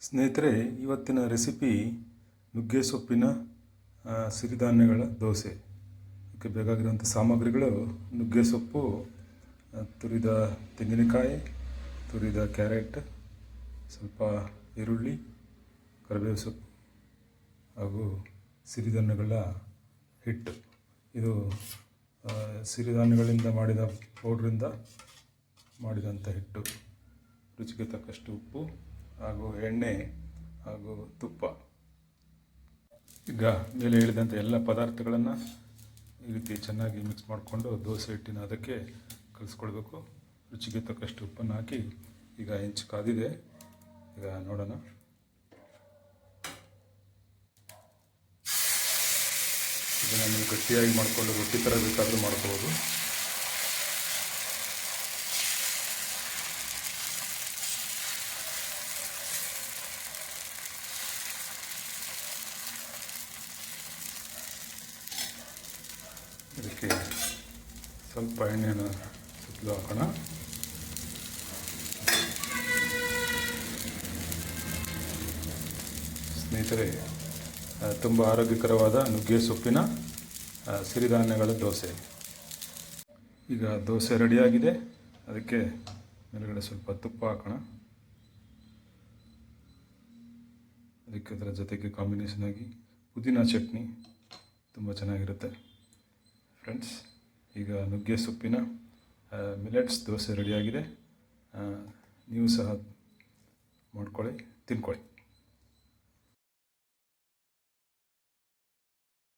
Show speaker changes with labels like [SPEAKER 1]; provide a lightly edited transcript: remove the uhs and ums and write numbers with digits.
[SPEAKER 1] ಸ್ನೇಹಿತರೆ, ಇವತ್ತಿನ ರೆಸಿಪಿ ನುಗ್ಗೆ ಸೊಪ್ಪಿನ ಸಿರಿಧಾನ್ಯಗಳ ದೋಸೆ. ಇದಕ್ಕೆ ಬೇಕಾಗಿರುವಂಥ ಸಾಮಗ್ರಿಗಳು: ನುಗ್ಗೆ ಸೊಪ್ಪು, ತುರಿದ ತೆಂಗಿನಕಾಯಿ, ತುರಿದ ಕ್ಯಾರೆಟ್, ಸ್ವಲ್ಪ ಈರುಳ್ಳಿ, ಕರಿಬೇವು ಸೊಪ್ಪು ಹಾಗೂ ಸಿರಿಧಾನ್ಯಗಳ ಹಿಟ್ಟು. ಇದು ಸಿರಿಧಾನ್ಯಗಳಿಂದ ಮಾಡಿದ ಪೌಡ್ರಿಂದ ಮಾಡಿದಂಥ ಹಿಟ್ಟು. ರುಚಿಗೆ ತಕ್ಕಷ್ಟು ಉಪ್ಪು ಹಾಗೂ ಎಣ್ಣೆ ಹಾಗೂ ತುಪ್ಪ. ಈಗ ಮೇಲೆ ಹೇಳಿದಂಥ ಎಲ್ಲ ಪದಾರ್ಥಗಳನ್ನು ಈ ರೀತಿ ಚೆನ್ನಾಗಿ ಮಿಕ್ಸ್ ಮಾಡಿಕೊಂಡು ದೋಸೆ ಹಿಟ್ಟಿನ ಅದಕ್ಕೆ ಕಲಿಸ್ಕೊಳ್ಬೇಕು. ರುಚಿಗೆ ತಕ್ಕಷ್ಟು ಉಪ್ಪನ್ನು ಹಾಕಿ ಈಗ ಹೆಂಚು ಕಾದಿದೆ. ಈಗ ನೋಡೋಣ. ಇದನ್ನು ನೀವು ಗಟ್ಟಿಯಾಗಿ ಮಾಡಿಕೊಂಡು ರೊಟ್ಟಿ ಥರ ಬೇಕಾದರೂ ಮಾಡ್ಕೋಬೋದು. ಇದಕ್ಕೆ ಸ್ವಲ್ಪ ಎಣ್ಣೆಯನ್ನು ಸುತ್ತಲೂ ಹಾಕೋಣ. ಸ್ನೇಹಿತರೆ, ತುಂಬ ಆರೋಗ್ಯಕರವಾದ ನುಗ್ಗೆ ಸೊಪ್ಪಿನ ಸಿರಿಧಾನ್ಯಗಳ ದೋಸೆ. ಈಗ ದೋಸೆ ರೆಡಿಯಾಗಿದೆ. ಅದಕ್ಕೆ ಮೇಲುಗಡೆ ಸ್ವಲ್ಪ ತುಪ್ಪ ಹಾಕೋಣ. ಅದಕ್ಕೆ ಅದರ ಜೊತೆಗೆ ಕಾಂಬಿನೇಷನ್ ಆಗಿ ಪುದೀನ ಚಟ್ನಿ ತುಂಬ ಚೆನ್ನಾಗಿರುತ್ತೆ. ಫ್ರೆಂಡ್ಸ್, ಈಗ ನುಗ್ಗೆ ಸೊಪ್ಪಿನ ಮಿಲೆಟ್ಸ್ ದೋಸೆ ರೆಡಿಯಾಗಿದೆ. ನೀವು ಸಹ ಮಾಡ್ಕೊಳ್ಳಿ, ತಿನ್ಕೊಳ್ಳಿ.